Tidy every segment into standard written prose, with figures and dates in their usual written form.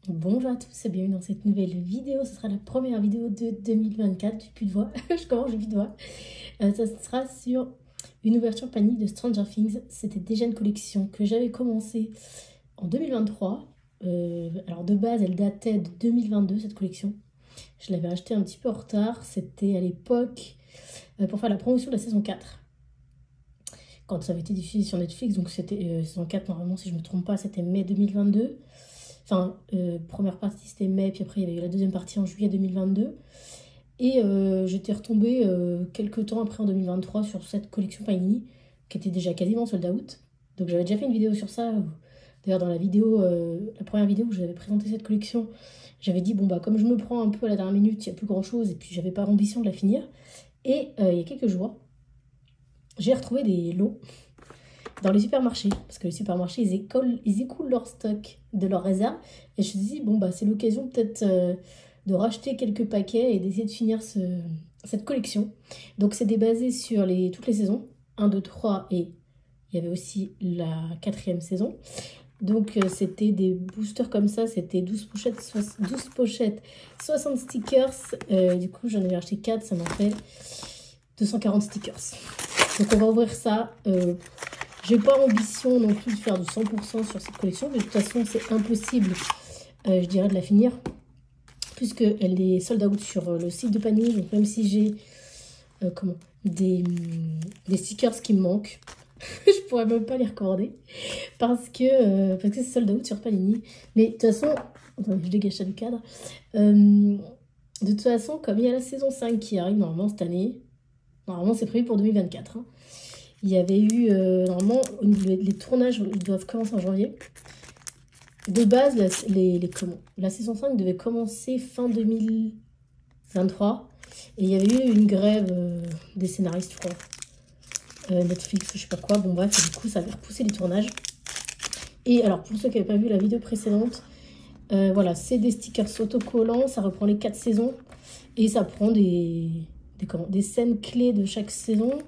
Bonjour à tous et bienvenue dans cette nouvelle vidéo. Ce sera la première vidéo de 2024. J'ai plus de voix, je commence, j'ai plus de voix. Ça sera sur une ouverture panique de Stranger Things. C'était déjà une collection que j'avais commencé en 2023. Alors de base, elle datait de 2022, cette collection. Je l'avais achetée un petit peu en retard. C'était à l'époque pour faire la promotion de la saison 4. Quand ça avait été diffusé sur Netflix, donc c'était saison 4, normalement, si je ne me trompe pas, c'était mai 2022. Enfin, première partie c'était mai, puis après il y avait eu la deuxième partie en juillet 2022. Et j'étais retombée quelques temps après en 2023 sur cette collection Panini, qui était déjà quasiment sold out. Donc j'avais déjà fait une vidéo sur ça. D'ailleurs dans la vidéo, la première vidéo où j'avais présenté cette collection, j'avais dit bon bah comme je me prends un peu à la dernière minute, il n'y a plus grand chose et puis j'avais pas l'ambition de la finir. Et il y a quelques jours, j'ai retrouvé des lots dans les supermarchés, parce que les supermarchés, ils écoulent leur stock de leurs réserves. Et je me suis dit, bon, bah, c'est l'occasion peut-être de racheter quelques paquets et d'essayer de finir cette collection. Donc, c'était basé sur toutes les saisons, 1, 2, 3, et il y avait aussi la 4e saison. Donc, c'était des boosters comme ça, c'était 12 pochettes, 60 stickers. Du coup, j'en ai acheté 4, ça m'en fait 240 stickers. Donc, on va ouvrir ça. J'ai pas ambition non plus de faire du 100% sur cette collection, mais de toute façon c'est impossible, je dirais, de la finir, puisqu'elle est sold out sur le site de Panini. Donc même si j'ai des stickers qui me manquent, je pourrais même pas les recommander, parce que c'est sold out sur Panini. Mais de toute façon, attendez, je dégage ça du cadre. De toute façon, comme il y a la saison 5 qui arrive normalement cette année, normalement c'est prévu pour 2024, hein. Il y avait eu, normalement, les tournages, ils doivent commencer en janvier. De base, la saison 5 devait commencer fin 2023. Et il y avait eu une grève des scénaristes, je crois. Netflix, je sais pas quoi. Bon, bref, du coup, ça avait repoussé les tournages. Et alors, pour ceux qui n'avaient pas vu la vidéo précédente, voilà, c'est des stickers autocollants. Ça reprend les 4 saisons. Et ça prend des scènes clés de chaque saison,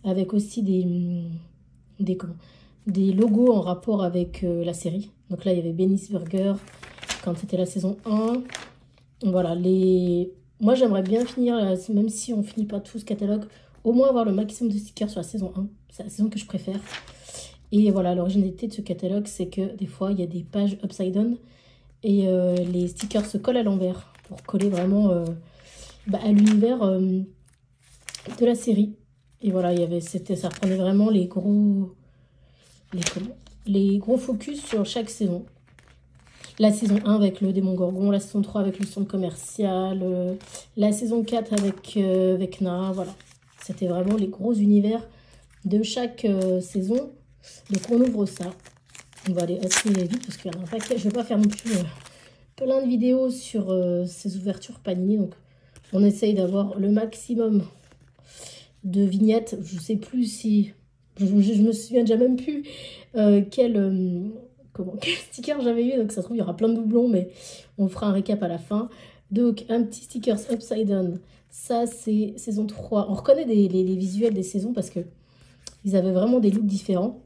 avec aussi des logos en rapport avec la série. Donc là, il y avait Benny's Burger quand c'était la saison 1. Voilà, moi j'aimerais bien finir, même si on finit pas tout ce catalogue, au moins avoir le maximum de stickers sur la saison 1. C'est la saison que je préfère. Et voilà, l'originalité de ce catalogue, c'est que des fois, il y a des pages upside down et les stickers se collent à l'envers pour coller vraiment à l'univers de la série. Et voilà, ça reprenait vraiment les gros focus sur chaque saison. La saison 1 avec le démon Gorgon, la saison 3 avec le centre commercial, la saison 4 avec Vecna, voilà. C'était vraiment les gros univers de chaque saison. Donc on ouvre ça. On va aller assez vite parce qu'il y en a un paquet. Je ne vais pas faire non plus plein de vidéos sur ces ouvertures Panini. Donc on essaye d'avoir le maximum de vignettes. Je sais plus si... Je me souviens déjà même plus quel sticker j'avais eu. Donc ça se trouve, il y aura plein de doublons, mais on fera un récap à la fin. Donc un petit stickers upside down. Ça, c'est saison 3. On reconnaît les visuels des saisons parce que ils avaient vraiment des looks différents.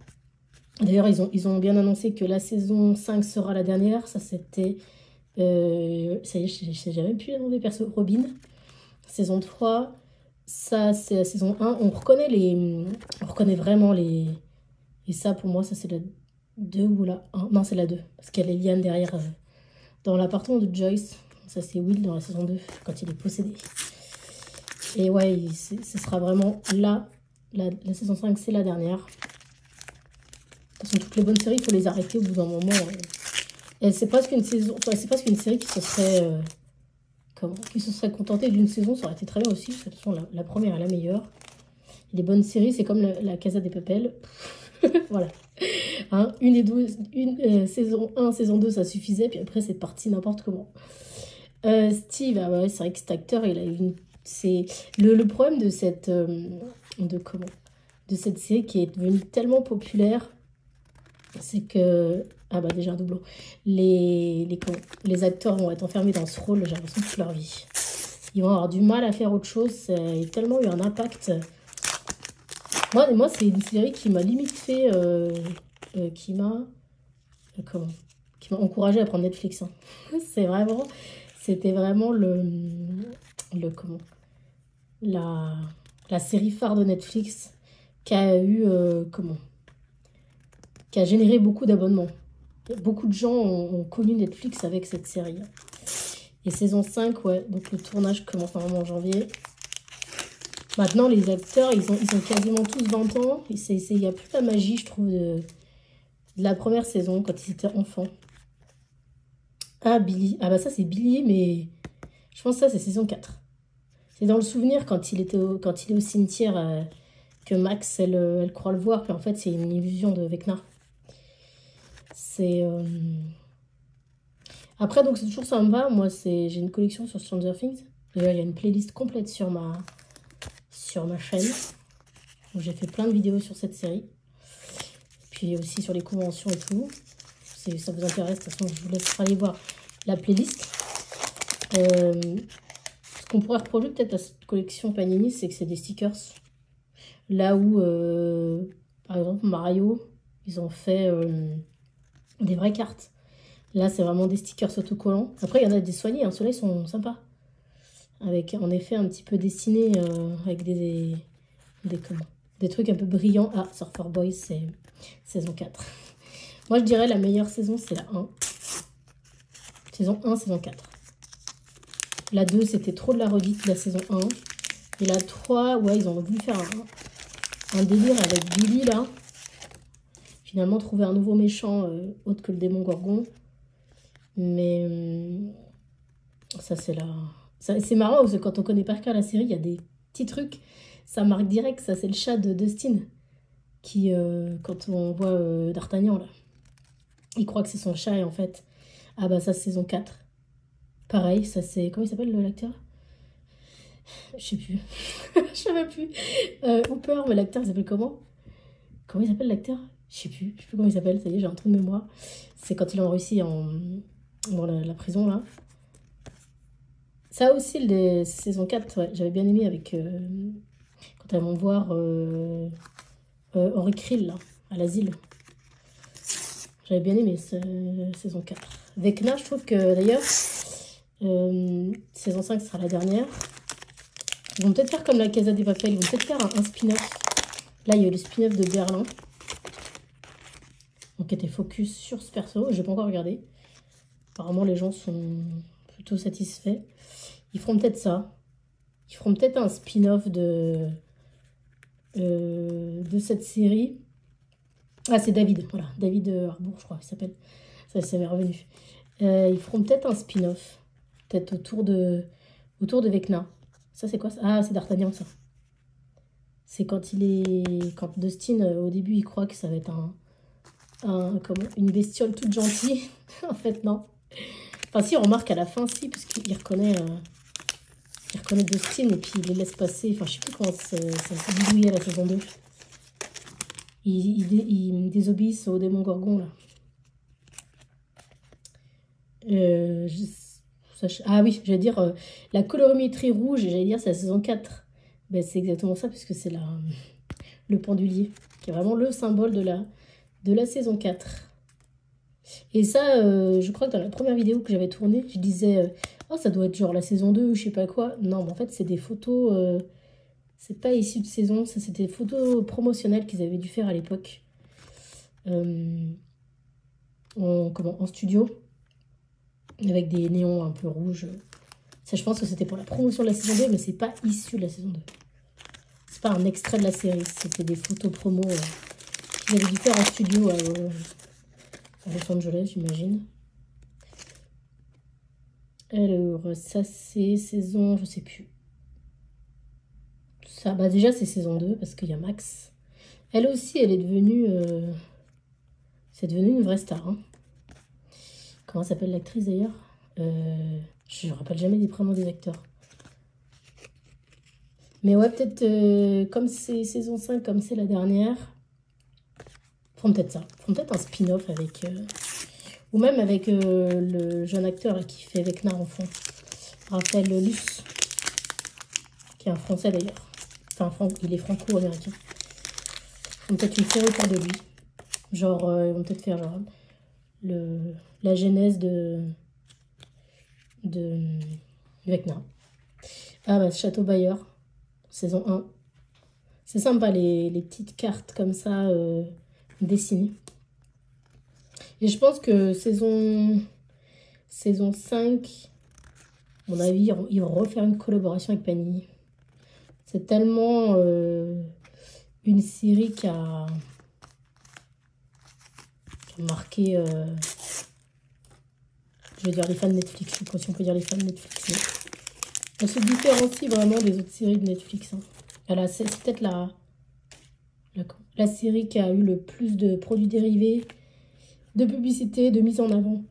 D'ailleurs, ils ont bien annoncé que la saison 5 sera la dernière. Ça, c'était... ça y est, je sais jamais plus le nom des persos. Robin. Saison 3... Ça, c'est la saison 1. On reconnaît vraiment les... Et ça, pour moi, ça, c'est la 2 ou la 1. Non, c'est la 2. Parce qu'il y a les lianes derrière. Dans l'appartement de Joyce. Ça, c'est Will dans la saison 2, quand il est possédé. Et ouais, ce sera vraiment là. La saison 5, c'est la dernière. De toute façon, toutes les bonnes séries, il faut les arrêter au bout d'un moment. Et c'est presque une saison... Enfin, c'est presque une série qui se serait... qui se serait contenté d'une saison, ça aurait été très bien aussi, parce que de toute façon, la première est la meilleure. Les bonnes séries, c'est comme la Casa des Papel. Voilà. Hein, saison 1, saison 2, ça suffisait, puis après, c'est parti n'importe comment. Steve, ah ouais, c'est vrai que cet acteur, il a une... C'est le problème de cette... de cette série qui est devenue tellement populaire, c'est que... Ah bah déjà un doublon. Les acteurs vont être enfermés dans ce rôle, j'ai l'impression, toute leur vie. Ils vont avoir du mal à faire autre chose. Ça a tellement eu un impact. Moi c'est une série qui m'a limite fait... qui m'a qui m'a encouragée à prendre Netflix. Hein. C'était vraiment comment, la série phare de Netflix qui a eu, qui a généré beaucoup d'abonnements. Beaucoup de gens ont connu Netflix avec cette série. Et saison 5, ouais, donc le tournage commence normalement en janvier. Maintenant, les acteurs, ils ont quasiment tous 20 ans. Il n'y a plus la magie, je trouve, de la première saison, quand ils étaient enfants. Ah, Billy. Ah bah ça, c'est Billy, mais je pense que ça, c'est saison 4. C'est dans le souvenir, quand il est au cimetière, que Max, elle croit le voir, puis en fait, c'est une illusion de Vecna. C'est... Après, donc, c'est toujours sympa. Moi, j'ai une collection sur Stranger Things. D'ailleurs, il y a une playlist complète sur ma chaîne. J'ai fait plein de vidéos sur cette série. Puis aussi sur les conventions et tout. Si ça vous intéresse, de toute façon, je vous laisse aller voir la playlist. Ce qu'on pourrait reprocher peut-être à cette collection Panini, c'est que c'est des stickers. Là où, par exemple, Mario, ils ont fait des vraies cartes. Là, c'est vraiment des stickers autocollants. Après, il y en a des soignés. Hein. Ceux-là, ils sont sympas. Avec, en effet, un petit peu dessinés avec des trucs un peu brillants. Ah, Surfer Boys, c'est saison 4. Moi, je dirais la meilleure saison, c'est la 1. Saison 1, saison 4. La 2, c'était trop de la redite de la saison 1. Et la 3, ouais, ils ont voulu faire un délire avec Billy, là. Finalement, trouver un nouveau méchant autre que le démon Gorgon. Mais ça, c'est là. C'est marrant parce que quand on connaît par cœur la série, il y a des petits trucs. Ça marque direct. Ça, c'est le chat de Dustin. Qui, quand on voit D'Artagnan, là, il croit que c'est son chat et en fait. Ah bah, ça, c'est saison 4. Pareil, ça, c'est. Comment il s'appelle l'acteur? Je sais plus. Je sais même plus. Hooper, mais l'acteur, il s'appelle comment? Comment il s'appelle l'acteur? Je sais plus comment il s'appelle. Ça y est, j'ai un trou de mémoire. C'est quand ils ont réussi dans la prison, là. Ça aussi, les saison 4, ouais, j'avais bien aimé avec... quand elles vont voir Henri Krill, là, à l'asile. J'avais bien aimé saison 4. Vecna, je trouve que, d'ailleurs, saison 5 sera la dernière. Ils vont peut-être faire comme la Casa des Papel. Ils vont peut-être faire un spin-off. Là, il y a eu le spin-off de Berlin. Donc, qui était focus sur ce perso. Je n'ai pas encore regardé. Apparemment, les gens sont plutôt satisfaits. Ils feront peut-être ça. Ils feront peut-être un spin-off de cette série. Ah, c'est David. Voilà, David Harbour, je crois, il s'appelle. Ça m'est revenu. Ils feront peut-être un spin-off. Peut-être autour de Vecna. Ça, c'est quoi ça? Ah, c'est D'Artagnan, ça. C'est quand quand Dustin, au début, il croit que ça va être une bestiole toute gentille. En fait, non. Enfin, si, on remarque à la fin, si, parce qu'il reconnaît Dustin et puis il les laisse passer. Enfin, je sais plus comment ça s'est bidouillé à la saison 2. Ils désobéissent au démon Gorgon, là. Ah oui, j'allais dire la colorimétrie rouge, j'allais dire c'est la saison 4. Ben, c'est exactement ça, puisque c'est le pendulier, qui est vraiment le symbole de la saison 4. Et ça, je crois que dans la première vidéo que j'avais tournée, je disais oh, ça doit être genre la saison 2 ou je sais pas quoi. Non, mais en fait, c'est des photos, c'est pas issu de saison, ça c'était des photos promotionnelles qu'ils avaient dû faire à l'époque. En studio. Avec des néons un peu rouges. Ça, je pense que c'était pour la promotion de la saison 2, mais c'est pas issu de la saison 2. C'est pas un extrait de la série, c'était des photos promo qu'ils avaient dû faire en studio à Los Angeles, j'imagine. Alors, ça c'est saison, je sais plus. Ça, bah déjà c'est saison 2 parce qu'il y a Max. Elle aussi, elle est devenue... c'est devenu une vraie star. Hein. Comment s'appelle l'actrice d'ailleurs? Je ne me rappelle jamais des prénoms des acteurs. Mais ouais, peut-être comme c'est saison 5, comme c'est la dernière, feront peut-être ça. Feront peut-être un spin-off avec... ou même avec le jeune acteur là, qui fait Vecna en fond. Raphaël Luce. Qui est un Français d'ailleurs. Enfin, il est franco-américain. Ils vont peut-être une série autour de lui. Genre, ils vont peut-être faire genre... la genèse de Vecna. Ah bah, Château Bayeux, saison 1. C'est sympa les petites cartes comme ça dessinées. Et je pense que saison 5, à mon avis, ils vont refaire une collaboration avec Panini. C'est tellement une série qui a marqué, je vais dire les fans de Netflix, je sais pas si on peut dire les fans de Netflix. Mais elle se différencie vraiment des autres séries de Netflix. Hein. C'est peut-être la série qui a eu le plus de produits dérivés, de publicité, de mise en avant.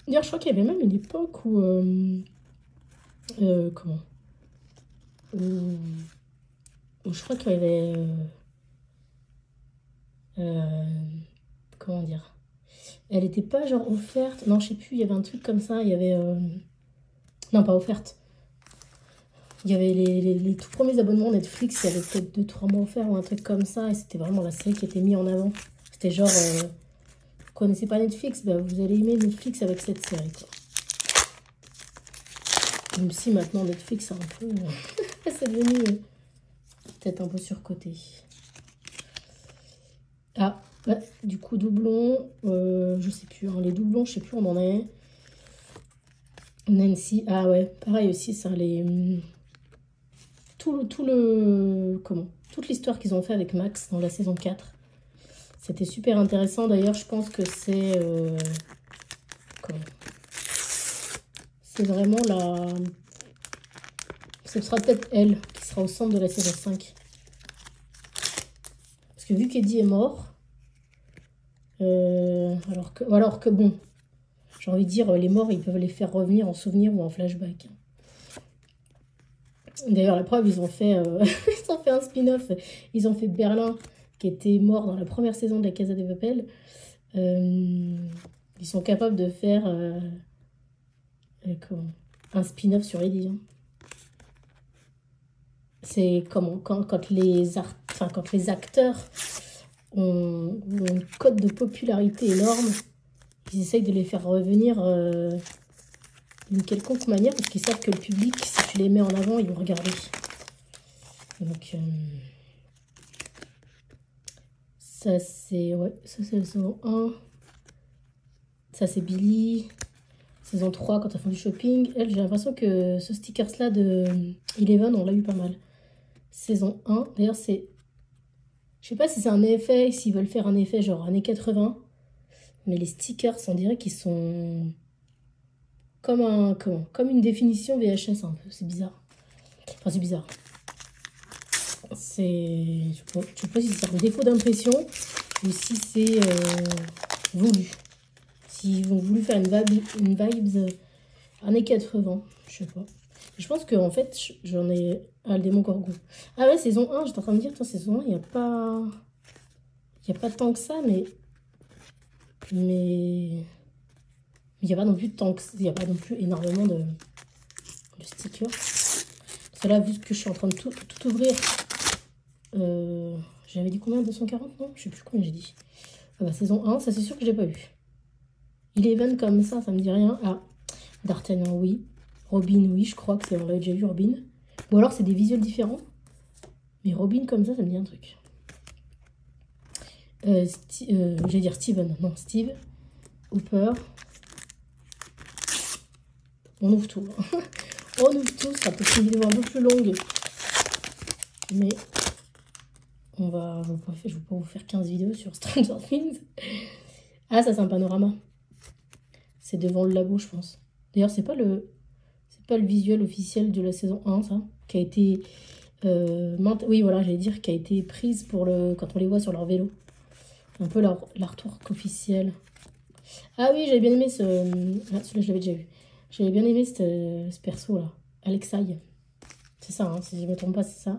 D'ailleurs, je crois qu'il y avait même une époque où... comment où je crois qu'il y avait... comment dire, elle était pas genre offerte, non je sais plus, il y avait un truc comme ça, il y avait non pas offerte, il y avait les tout premiers abonnements Netflix, il y avait peut-être 2-3 mois offerts ou un truc comme ça, et c'était vraiment la série qui était mise en avant. C'était genre vous connaissez pas Netflix, bah, vous allez aimer Netflix avec cette série quoi. Même si maintenant Netflix c'est un peu c'est devenu peut-être un peu surcoté. Ah, bah, du coup, doublon, je sais plus, hein, les doublons, je sais plus où on en est. Nancy, ah ouais, pareil aussi, ça, toute l'histoire qu'ils ont fait avec Max dans la saison 4. C'était super intéressant, d'ailleurs, je pense que c'est vraiment ce sera peut-être elle qui sera au centre de la saison 5. Parce que vu qu'Eddie est mort, alors que bon, j'ai envie de dire, les morts, ils peuvent les faire revenir en souvenir ou en flashback. D'ailleurs, la preuve, ils ont fait un spin-off. Ils ont fait Berlin, qui était mort dans la première saison de la Casa de Papel. Ils sont capables de faire un spin-off sur Eddie. Hein. C'est quand les acteurs ont une cote de popularité énorme, ils essayent de les faire revenir d'une quelconque manière parce qu'ils savent que le public, si tu les mets en avant, ils vont regarder. Donc, ça c'est la saison 1. Ça c'est Billy. Saison 3, quand elles font du shopping. Elle, j'ai l'impression que ce stickers-là de Eleven, on l'a eu pas mal. Saison 1, d'ailleurs c'est... Je sais pas si c'est un effet, s'ils veulent faire un effet genre années 80. Mais les stickers, on dirait qu'ils sont... comme une définition VHS un peu. C'est bizarre. Enfin, c'est bizarre. Je sais pas si c'est un défaut d'impression ou si c'est voulu. S'ils ont voulu faire une vibes années 80, je sais pas. Je pense qu'en fait, j'en ai... Ah, le démon Gorgo. Ah ouais, saison 1, j'étais en train de me dire, attends, saison 1, il n'y a pas... Il n'y a pas tant que ça, mais... il n'y a pas non plus tant que... Il n'y a pas non plus énormément de stickers. Parce que là, vu que je suis en train de tout ouvrir... J'avais dit combien? 240, non? Je sais plus combien j'ai dit. Ah bah, saison 1, ça c'est sûr que je l'ai pas eu. Eleven comme ça me dit rien. Ah, D'Artagnan, oui. Robin, oui, je crois que on l'a déjà vu, Robin. Ou alors c'est des visuels différents. Mais Robin comme ça me dit un truc. J'allais dire Steven, non, Steve. Hooper. On ouvre tout. On ouvre tout, ça peut être une vidéo un peu plus longue. Mais je ne vais pas vous faire 15 vidéos sur Stranger Things. Ah, ça c'est un panorama. C'est devant le labo, je pense. D'ailleurs, c'est pas le visuel officiel de la saison 1, ça, qui a été... oui, voilà, j'allais dire, qui a été prise pour quand on les voit sur leur vélo. Un peu l'artwork officiel. Ah oui, j'avais bien aimé celui-là, je l'avais déjà vu. J'avais bien aimé ce perso-là. Alexei. C'est ça, hein, si je ne me trompe pas, c'est ça.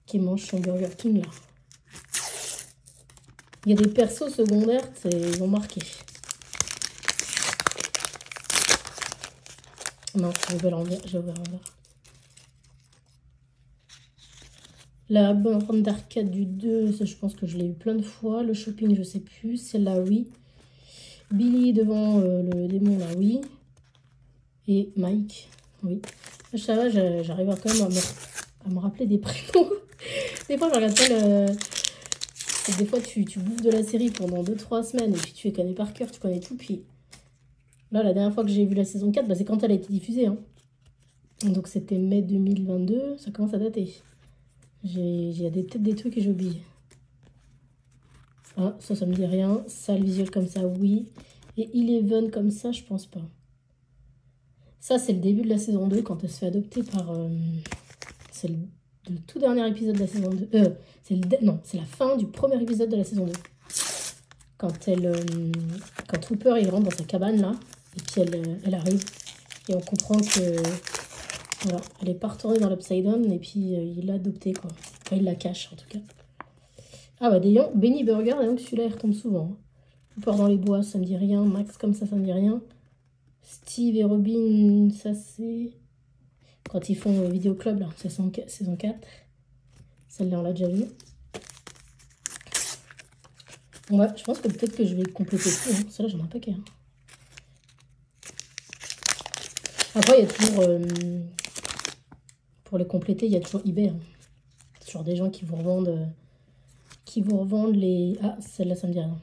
Qui mange son Burger King, là. Il y a des persos secondaires, ils ont marqué. Non, je vais l'envers. La bande d'arcade du 2, ça, je pense que je l'ai eu plein de fois. Le shopping, je sais plus. Celle-là, oui. Billy devant le démon, là, oui. Et Mike, oui. Ça va, j'arrive quand même à me rappeler des prénoms. Des fois, je regarde pas le... Des fois, tu bouffes de la série pendant 2-3 semaines et puis tu les connais par cœur, tu connais tout. Puis là, la dernière fois que j'ai vu la saison 4, bah, c'est quand elle a été diffusée. Hein. Donc c'était mai 2022, ça commence à dater. Il y a peut-être des trucs que j'ai oubliés. Ah, ça me dit rien. Ça, le visuel comme ça, oui. Et Eleven comme ça, je pense pas. Ça, c'est le début de la saison 2 quand elle se fait adopter par... c'est le tout dernier épisode de la saison 2. Non, c'est la fin du premier épisode de la saison 2. Quand Trooper il rentre dans sa cabane là, et puis elle arrive, et on comprend que voilà, elle est pas retournée dans l'Upside Down, et puis il l'a adoptée quoi. Enfin, il la cache en tout cas. Ah bah d'ailleurs, Benny Burger, donc celui-là il retombe souvent. Trooper dans les bois, ça me dit rien. Max comme ça me dit rien. Steve et Robin, ça c'est... Quand ils font Vidéo Club, là, saison 4. Celle-là, on l'a déjà vue. Ouais, je pense que peut-être que je vais compléter tout. Hein. Celle-là, j'en ai un paquet. Hein. Après, il y a toujours... pour les compléter, il y a toujours eBay. Hein. Toujours des gens qui vous revendent les... Ah, celle-là, ça me dit rien.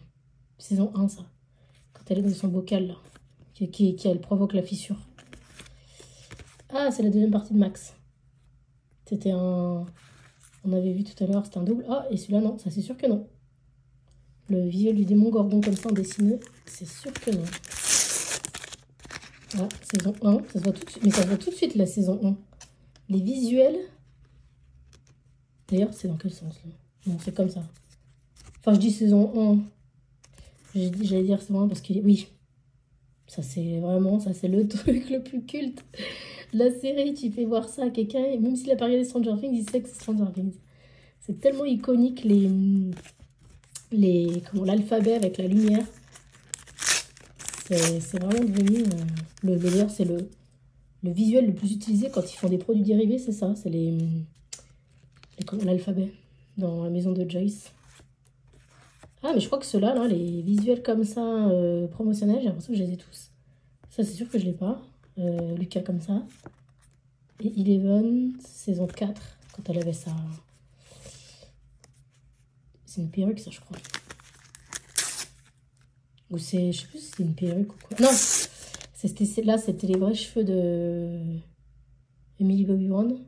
Saison 1, ça. Quand elle est dans son bocal, là. Elle provoque la fissure. Ah, c'est la deuxième partie de Max. C'était un... On avait vu tout à l'heure, c'était un double. Ah, et celui-là, non, ça c'est sûr que non. Le visuel du démon Gorgon comme ça en dessiné, c'est sûr que non. Ah, saison 1, ça se voit tout de suite. Mais ça se voit tout de suite, la saison 1. Les visuels... D'ailleurs, c'est dans quel sens, là? Non, c'est comme ça. Enfin, je dis saison 1. J'allais dire saison 1 parce que... Oui. Ça, c'est vraiment... Ça, c'est le truc le plus culte. La série, tu fais voir ça à quelqu'un, et même s'il a pas regardé Stranger Things, il sait que c'est Stranger Things. C'est tellement iconique, l'alphabet avec la lumière. C'est vraiment devenu... D'ailleurs, c'est le visuel le plus utilisé quand ils font des produits dérivés, c'est ça. C'est l'alphabet dans la maison de Joyce. Ah, mais je crois que ceux-là, là, les visuels comme ça, promotionnels, j'ai l'impression que je les ai tous. Ça, c'est sûr que je l'ai pas. Lucas comme ça. Et Eleven, saison 4, quand elle avait sa... C'est une perruque, ça, je crois. Ou c'est... Je sais plus si c'est une perruque ou quoi. Non, là, c'était les vrais cheveux de Emily Bobby Brown.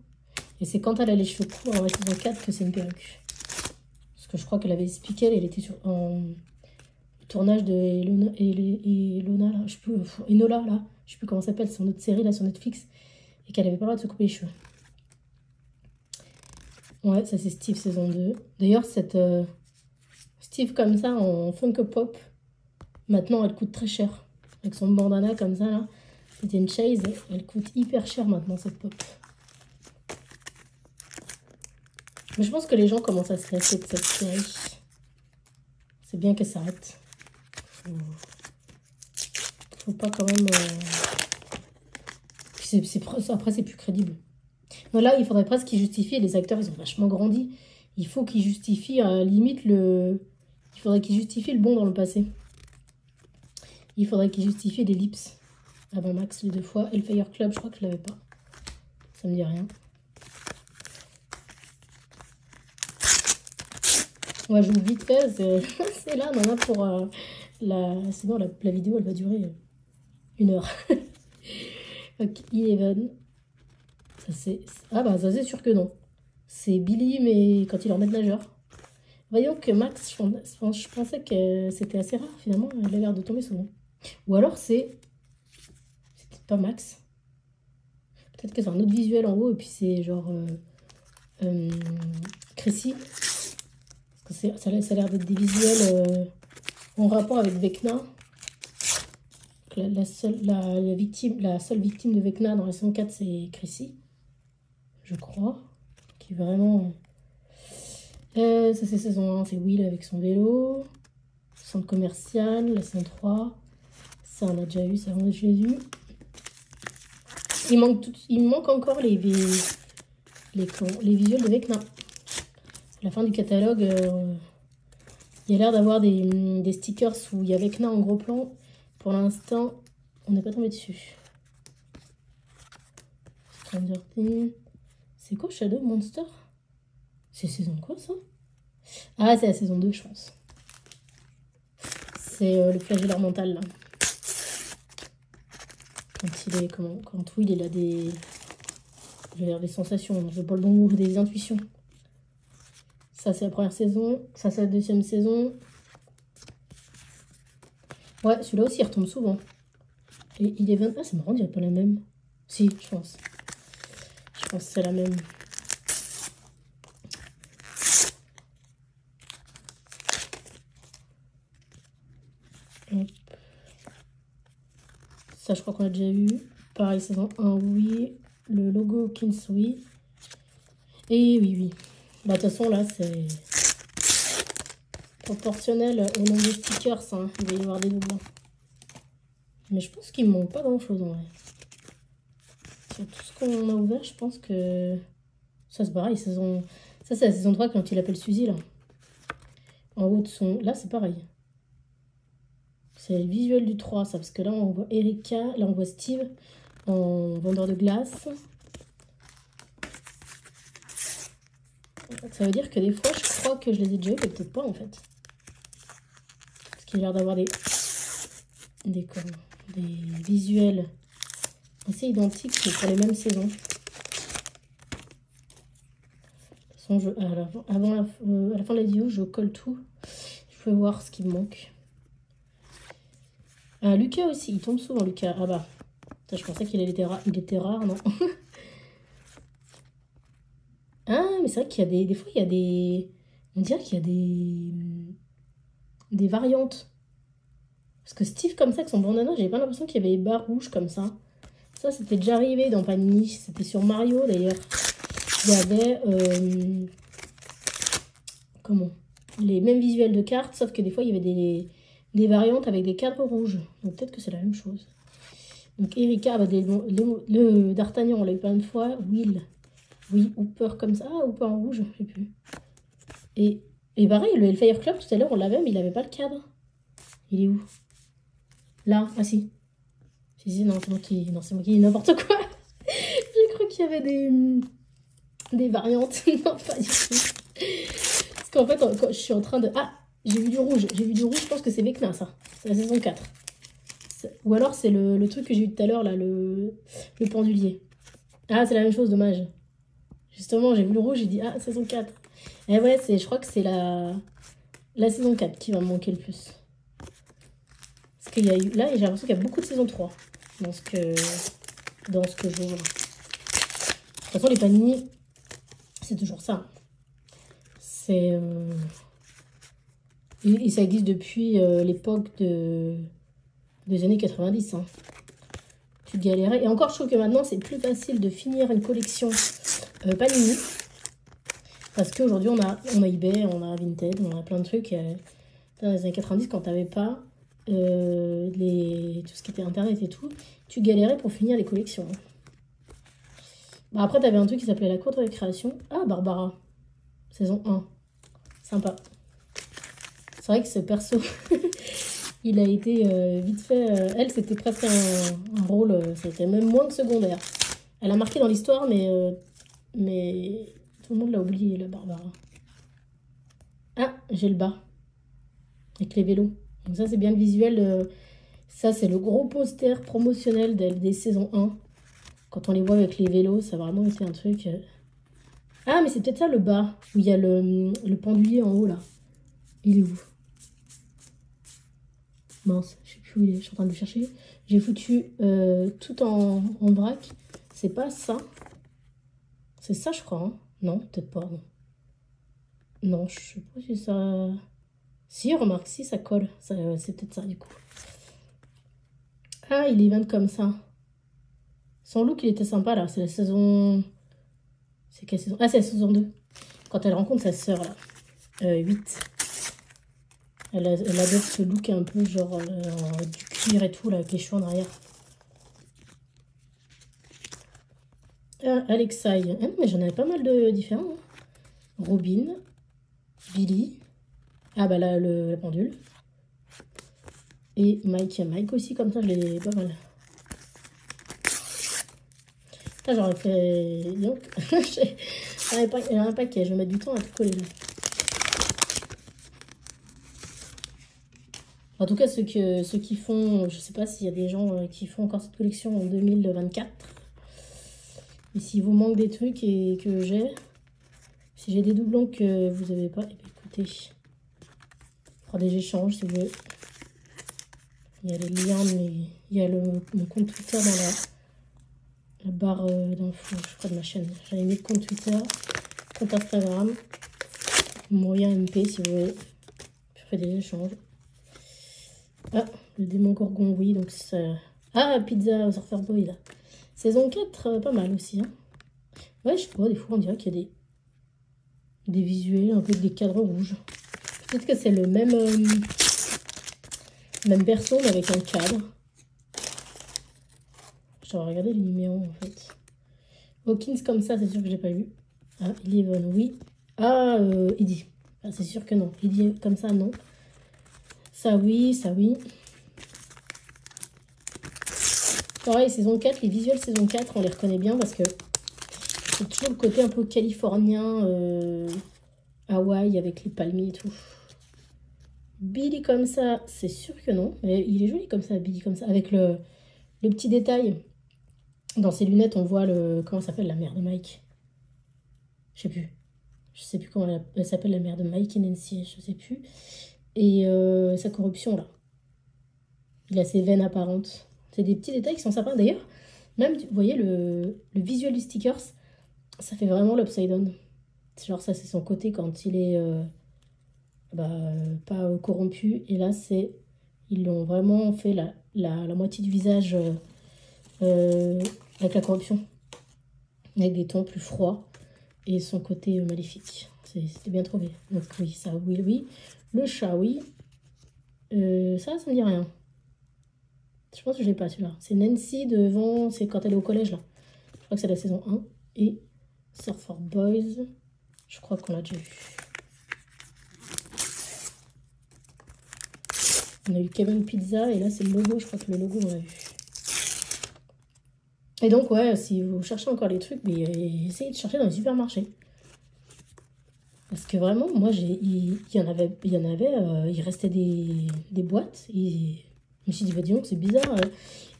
Et c'est quand elle a les cheveux courts dans la saison 4 que c'est une perruque. Parce que je crois qu'elle avait expliqué, elle était en tournage de Elona, là, je sais plus, Enola, là, je sais plus comment ça s'appelle, c'est une autre série, là, sur Netflix, et qu'elle avait pas le droit de se couper les cheveux. Ouais, ça c'est Steve saison 2. D'ailleurs, cette Steve comme ça, en Funko Pop, maintenant, elle coûte très cher. Avec son bandana comme ça, là. C'était une chaise, elle coûte hyper cher maintenant, cette pop. Mais je pense que les gens commencent à se lasser de cette série. C'est bien qu'elle s'arrête. Faut pas quand même... Après, c'est plus crédible. Donc là, il faudrait presque qu'ils justifient. Les acteurs, ils ont vachement grandi. Il faut qu'ils justifient, limite, il faudrait qu'ils justifient le bon dans le passé. Il faudrait qu'ils justifient les lips. Avant Max, les 2 fois. Et le Fire Club, je crois que je l'avais pas. Ça me dit rien. On va jouer vite fait. C'est là, on en a pour sinon, la vidéo, elle va durer 1 heure. Ok, Eleven. Ça, c'est... Ah bah, ça, c'est sûr que non. C'est Billy, mais quand il est en maître nageur. Voyons que Max, je pensais que c'était assez rare, finalement. Elle a l'air de tomber souvent. Ou alors, c'était pas Max. Peut-être que c'est un autre visuel en haut, et puis c'est genre... Chrissy. Parce que ça a l'air d'être des visuels en rapport avec Vecna. La seule victime de Vecna dans la saison 4, c'est Chrissy. Je crois. Qui est vraiment... ça, c'est saison 1, c'est Will avec son vélo. Centre commercial, la saison 3. Ça, on a déjà vu, ça, on a déjà vu. Il manque encore les visuels de Vecna. À la fin du catalogue, il y a l'air d'avoir des stickers où il y a Vecna en gros plan. Pour l'instant, on n'est pas tombé dessus. Stranger Things. C'est quoi Shadow Monster? C'est saison quoi ça? Ah, c'est la saison 2, je pense. C'est le flagellaire mental là. Quand Will il a des. Je veux dire des sensations, je veux pas le bon mot, des intuitions. Ça c'est la première saison, ça c'est la deuxième saison. Ouais, celui-là aussi il retombe souvent. Et il est 20. Ah, c'est marrant, on dirait pas la même. Si, je pense. Je pense que c'est la même. Hop. Ça, je crois qu'on a déjà vu. Pareil, saison 1, oui. Le logo Kins, oui. Et oui, oui. Bah, de toute façon, là, c'est proportionnel au nombre de stickers. Hein. Il va y avoir des doublons. Mais je pense qu'il me manque pas grand-chose, en vrai. Sur tout ce qu'on a ouvert, je pense que... Ça, c'est pareil. Saison... Ça, c'est la saison 3 quand il appelle Suzy, là. En haut de son... Là, c'est pareil. C'est le visuel du 3, ça. Parce que là, on voit Erika. Là, on voit Steve en vendeur de glace. Ça veut dire que des fois, je crois que je les ai déjà eu, mais peut-être pas, en fait. Parce qu'il a l'air d'avoir des visuels assez identiques, mais pour les mêmes saisons. De toute façon, à la fin de la vidéo, je colle tout. Je peux voir ce qui me manque. Ah, Lucas aussi, il tombe souvent, Lucas. Ah bah, je pensais qu'il était rare, non? Ah, mais c'est vrai qu'il y a des fois, il y a des... On dirait qu'il y a des variantes. Parce que Steve, comme ça, avec son bandana, j'avais pas l'impression qu'il y avait des barres rouges comme ça. Ça, c'était déjà arrivé dans Panini. C'était sur Mario, d'ailleurs. Il y avait... comment? Les mêmes visuels de cartes, sauf que des fois, il y avait des variantes avec des cadres rouges. Donc, peut-être que c'est la même chose. Donc, Erika, bah, le D'Artagnan, on l'a eu plein de fois. Will... Oui, Hooper comme ça. Ah, Hooper en rouge, je sais plus. Et pareil, le Hellfire Club, tout à l'heure, on l'avait, mais il n'avait pas le cadre. Il est où? Là, ah si. Si, non, c'est moi qui... Non, c'est moi qui dis n'importe quoi. J'ai cru qu'il y avait des variantes. Non, pas du tout. Parce qu'en fait, quand je suis en train de... Ah, j'ai vu du rouge. J'ai vu du rouge, je pense que c'est Vecna, ça. C'est la saison 4. Ou alors, c'est le truc que j'ai eu tout à l'heure, là, le pendulier. Ah, c'est la même chose, dommage. Justement, j'ai vu le rouge, j'ai dit, ah, saison 4. Et ouais, je crois que c'est la saison 4 qui va me manquer le plus. Parce qu'il y a eu... Là, j'ai l'impression qu'il y a beaucoup de saison 3 dans ce que j'ouvre. De toute façon, les Panini, c'est toujours ça. C'est... Et ça existe depuis l'époque des années 90. Hein. Tu galérais. Et encore, je trouve que maintenant, c'est plus facile de finir une collection Panini. Parce qu'aujourd'hui, on a eBay, on a Vinted, on a plein de trucs. Dans les années 90, quand tu n'avais pas tout ce qui était Internet et tout, tu galérais pour finir les collections. Bah, après, tu avais un truc qui s'appelait la cour de récréation. Ah, Barbara. Saison 1. Sympa. C'est vrai que ce perso, il a été vite fait... elle, c'était presque un rôle, c'était même moins que secondaire. Elle a marqué dans l'histoire, mais tout le monde l'a oublié, la Barbara. Ah, j'ai le bas. Avec les vélos. Donc ça, c'est bien le visuel. Ça, c'est le gros poster promotionnel des saisons 1. Quand on les voit avec les vélos, ça a vraiment été un truc... Ah, mais c'est peut-être ça, le bas, où il y a le pendulier en haut, là. Il est où? Mince, je sais plus où il est, je suis en train de le chercher. J'ai foutu tout en vrac. C'est pas ça. C'est ça, je crois. Hein. Non, peut-être pas. Non. Non, je sais pas si ça... Si, remarque, si, ça colle. C'est peut-être ça, du coup. Ah, il est même comme ça. Son look, il était sympa, là. C'est la saison... C'est quelle saison? Ah, c'est la saison 2. Quand elle rencontre sa sœur, là. 8. Elle adopte ce look un peu genre du cuir et tout, là, avec les cheveux en arrière. Ah, Alexei. Ah non, mais j'en avais pas mal de différents. Hein. Robin. Billy. Ah, bah là, la pendule. Et Mike, il y a Mike aussi, comme ça, je l'ai pas mal. Là, j'aurais fait... Donc, il y a un paquet, je vais mettre du temps à tout coller. En tout cas, ceux qui font... Je sais pas s'il y a des gens qui font encore cette collection en 2024. Et s'il vous manque des trucs et que j'ai... Si j'ai des doublons que vous n'avez pas, eh bien, écoutez, on fera des échanges si vous voulez. Il y a les liens, mais il y a mon compte Twitter dans la barre d'infos, je crois, de ma chaîne. J'avais mis le compte Twitter, compte Instagram, mon lien MP si vous voulez. Je fais des échanges. Ah, le démon Gorgon, oui, donc ça... Ah, Pizza Surfer Boy, là. Saison 4, pas mal aussi. Hein. Ouais, je sais pas, des fois on dirait qu'il y a des visuels, un peu des cadres rouges. Peut-être que c'est le même perso, mais avec un cadre. Je dois regarder les numéros, en fait. Hawkins comme ça, c'est sûr que je l'ai pas vu. Ah, Eleven, oui. Ah, Eddie. Ah, c'est sûr que non. Eddie comme ça, non. Ça, oui, ça, oui. Pareil, saison 4, les visuels saison 4, on les reconnaît bien parce que c'est toujours le côté un peu californien, Hawaï avec les palmiers et tout. Billy comme ça, c'est sûr que non. Mais il est joli comme ça, Billy comme ça. Avec le petit détail. Dans ses lunettes, on voit le... Comment s'appelle la mère de Mike? Je sais plus. Je sais plus comment elle s'appelle, la mère de Mike et Nancy. Je sais plus. Et sa corruption, là. Il a ses veines apparentes. C'est des petits détails qui sont sympas. D'ailleurs, même, vous voyez, le visuel du stickers, ça fait vraiment l'upside down. Genre ça, c'est son côté quand il est pas corrompu. Et là, c'est... Ils l'ont vraiment fait la moitié du visage avec la corruption. Avec des tons plus froids. Et son côté maléfique. C'était bien trouvé. Donc oui, ça, oui, oui. Le chat, oui. Ça me dit rien. Je pense que je l'ai pas celui-là. C'est Nancy devant, c'est quand elle est au collège là. Je crois que c'est la saison 1. Et Surfer Boys, je crois qu'on l'a déjà vu. On a eu Kevin Pizza et là c'est le logo, je crois que le logo on l'a vu. Et donc ouais, si vous cherchez encore les trucs, mais essayez de chercher dans les supermarchés. Parce que vraiment, moi il restait des boîtes et... Je me suis dit, bah, dis donc, c'est bizarre.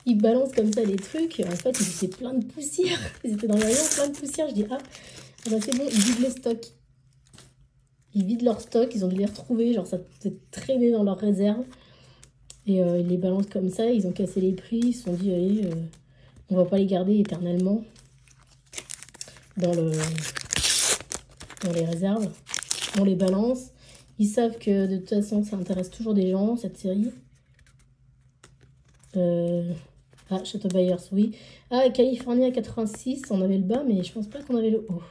Ils balancent comme ça les trucs. En fait, ils étaient plein de poussière. Ils étaient dans les rayons, plein de poussière. Je dis, ah, bah, c'est bon, ils vident les stocks. Ils vident leurs stocks. Ils ont dû les retrouver. Genre, ça s'est traîné dans leurs réserves. Et ils les balancent comme ça. Ils ont cassé les prix. Ils se sont dit, allez, on va pas les garder éternellement dans les réserves. On les balance. Ils savent que de toute façon, ça intéresse toujours des gens, cette série. Ah, Château Byers, oui. Ah, California 86, on avait le bas, mais je pense pas qu'on avait le haut.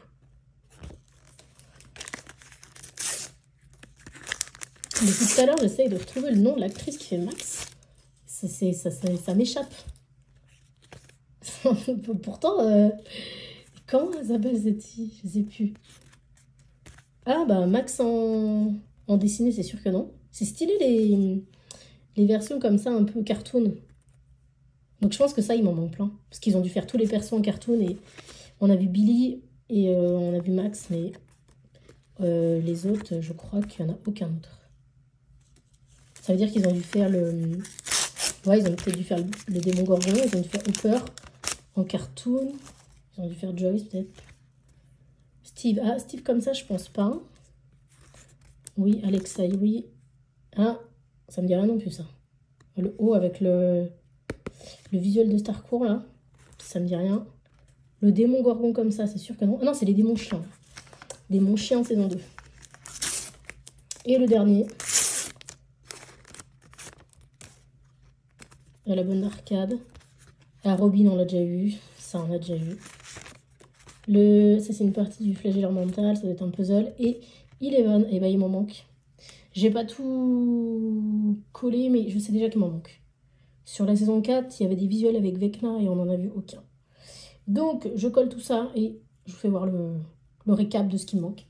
Depuis tout à l'heure, j'essaye de retrouver le nom de l'actrice qui fait Max. Ça m'échappe. Pourtant, comment elle s'appelle cette fille? Je sais plus. Ah, bah, Max en dessiné, c'est sûr que non. C'est stylé les versions comme ça, un peu cartoon. Donc je pense que ça, il m'en manque plein. Parce qu'ils ont dû faire tous les persos en cartoon. Et on a vu Billy et on a vu Max. Mais les autres, je crois qu'il n'y en a aucun autre. Ça veut dire qu'ils ont dû faire le... Ouais, ils ont peut-être dû faire le démon Gorgon. Ils ont dû faire Hooper en cartoon. Ils ont dû faire Joyce peut-être. Steve. Ah, Steve comme ça, je pense pas. Oui, Alexa, oui. Ah, ça me dit rien non plus ça. Le haut avec le visuel de Starcourt là, ça me dit rien. Le démon Gorgon comme ça, c'est sûr que non. Ah non, c'est les démons chiens. Démons chiens saison 2. Et le dernier. À la bonne arcade. À Robin, on l'a déjà vu. Ça, on l'a déjà vu. Ça, c'est une partie du flagelleur mental. Ça doit être un puzzle. Et Eleven, et ben il m'en manque. J'ai pas tout collé, mais je sais déjà qu'il m'en manque. Sur la saison 4, il y avait des visuels avec Vecna et on n'en a vu aucun. Donc, je colle tout ça et je vous fais voir le récap de ce qui me manque.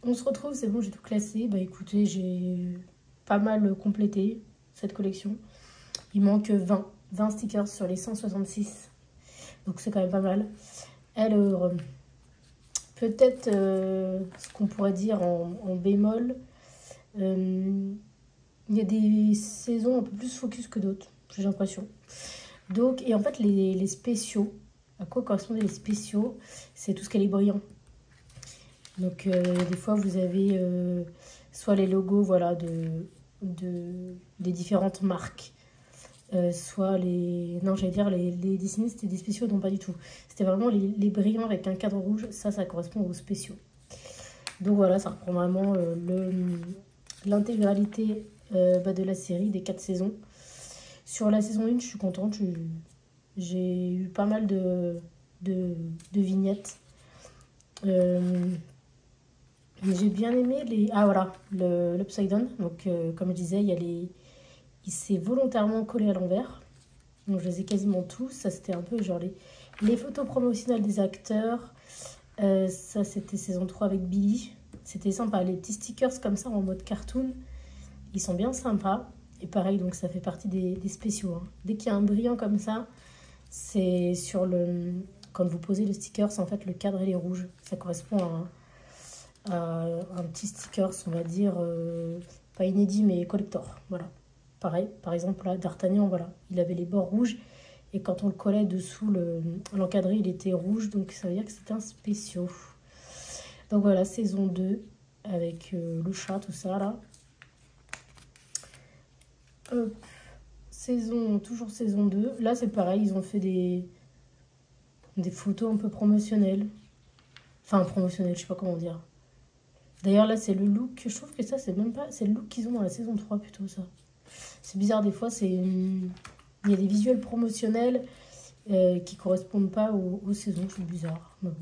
On se retrouve, c'est bon, j'ai tout classé. Bah écoutez, j'ai pas mal complété. cette collection. Il manque 20 stickers sur les 166. Donc c'est quand même pas mal. Alors, peut-être ce qu'on pourrait dire en bémol, il y a des saisons un peu plus focus que d'autres, j'ai l'impression. Donc, et en fait, les spéciaux, à quoi correspondent les spéciaux? C'est tout ce qui est brillant. Donc, des fois, vous avez soit les logos, voilà, des différentes marques, soit les... Non, j'allais dire, les dessinés, c'était des spéciaux, non, pas du tout. C'était vraiment les brillants avec un cadre rouge, ça correspond aux spéciaux. Donc, voilà, ça reprend vraiment l'intégralité de la série, des 4 saisons. Sur la saison 1, je suis contente. J'ai eu pas mal de vignettes. J'ai bien aimé les... Ah voilà, l'Upside Down. Donc comme je disais, il s'est volontairement collé à l'envers. Donc je les ai quasiment tous. Ça c'était un peu genre les photos promotionnelles des acteurs. Ça c'était saison 3 avec Billy. C'était sympa. Les petits stickers comme ça en mode cartoon, ils sont bien sympas. Et pareil, donc ça fait partie des spéciaux. Hein. Dès qu'il y a un brillant comme ça, c'est sur le... Quand vous posez le sticker, en fait le cadre il est rouge. Ça correspond à un petit sticker, on va dire, pas inédit mais collector. Voilà. Pareil, par exemple là, D'Artagnan, voilà, il avait les bords rouges. Et quand on le collait dessous, l'encadré il était rouge. Donc ça veut dire que c'était un spécial. Donc voilà, saison 2 avec le chat, tout ça là. Hop. Toujours saison 2. Là, c'est pareil, ils ont fait des photos un peu promotionnelles. Enfin, promotionnelles, je sais pas comment dire. D'ailleurs, là, c'est le look. Je trouve que ça, c'est même pas... C'est le look qu'ils ont dans la saison 3, plutôt, ça. C'est bizarre, des fois, il y a des visuels promotionnels qui correspondent pas aux saisons. C'est bizarre. Mais bon.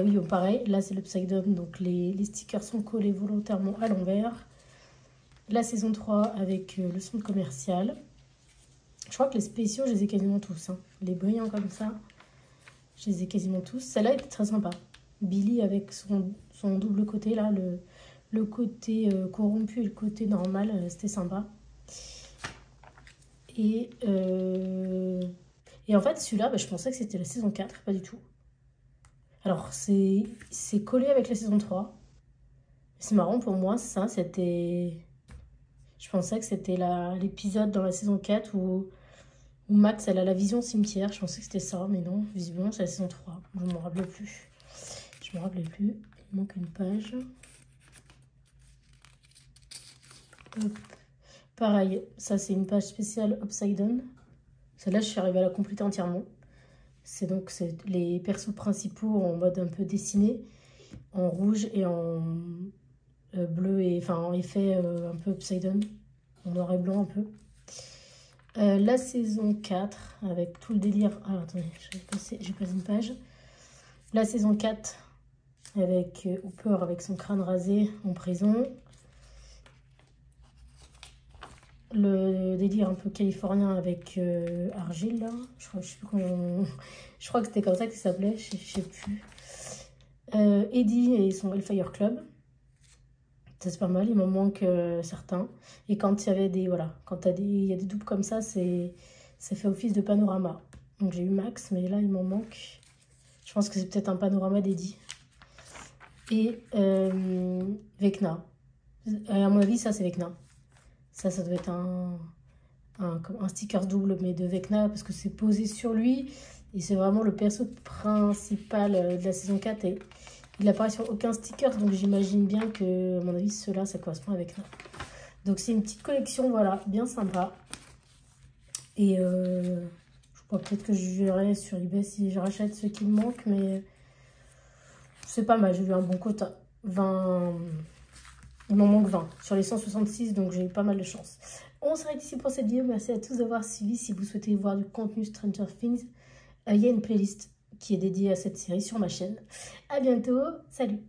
Oui, bon, pareil, là, c'est l'Upside Down. Donc, les stickers sont collés volontairement à l'envers. La saison 3 avec le centre commercial. Je crois que les spéciaux, je les ai quasiment tous. Hein. Les brillants comme ça, je les ai quasiment tous. Celle-là était très sympa. Billy avec son double côté, là, le côté corrompu et le côté normal, c'était sympa. Et en fait, celui-là, bah, je pensais que c'était la saison 4, pas du tout. Alors, c'est collé avec la saison 3. C'est marrant pour moi, ça, c'était... Je pensais que c'était l'épisode dans la saison 4 où Max, elle a la vision cimetière. Je pensais que c'était ça, mais non, visiblement, c'est la saison 3. Je ne me rappelais plus. Je me rappelais plus. Il manque une page. Hop. Pareil, ça, c'est une page spéciale Upside Down. Celle-là, je suis arrivée à la compléter entièrement. C'est donc les persos principaux en mode un peu dessiné, en rouge et en bleu, et enfin en effet un peu Upside Down, en noir et blanc un peu. La saison 4 avec tout le délire. Ah, attendez, j'ai passé une page. La saison 4 avec Hooper avec son crâne rasé en prison. Le délire un peu californien avec Argile là. Je sais plus comment. Je crois que c'était comme ça que ça s'appelait, je sais plus. Eddie et son Hellfire Club. Ça c'est pas mal, il m'en manque certains. Et quand il y avait des... Voilà, quand il y a des doubles comme ça, ça fait office de panorama. Donc j'ai eu Max, mais là il m'en manque. Je pense que c'est peut-être un panorama d'Eddie. Et Vecna. À mon avis, ça c'est Vecna. Ça doit être un sticker double, mais de Vecna, parce que c'est posé sur lui. Et c'est vraiment le perso principal de la saison 4. Et il apparaît sur aucun sticker, donc j'imagine bien que, à mon avis, ceux-là, ça correspond avec Vecna. Donc c'est une petite collection, voilà, bien sympa. Et je crois peut-être que je verrai sur eBay si je rachète ceux qui me manquent, mais c'est pas mal, j'ai eu un bon quota. 20... Il m'en manque 20 sur les 166, donc j'ai eu pas mal de chance. On s'arrête ici pour cette vidéo. Merci à tous d'avoir suivi. Si vous souhaitez voir du contenu Stranger Things, il y a une playlist qui est dédiée à cette série sur ma chaîne. À bientôt, salut!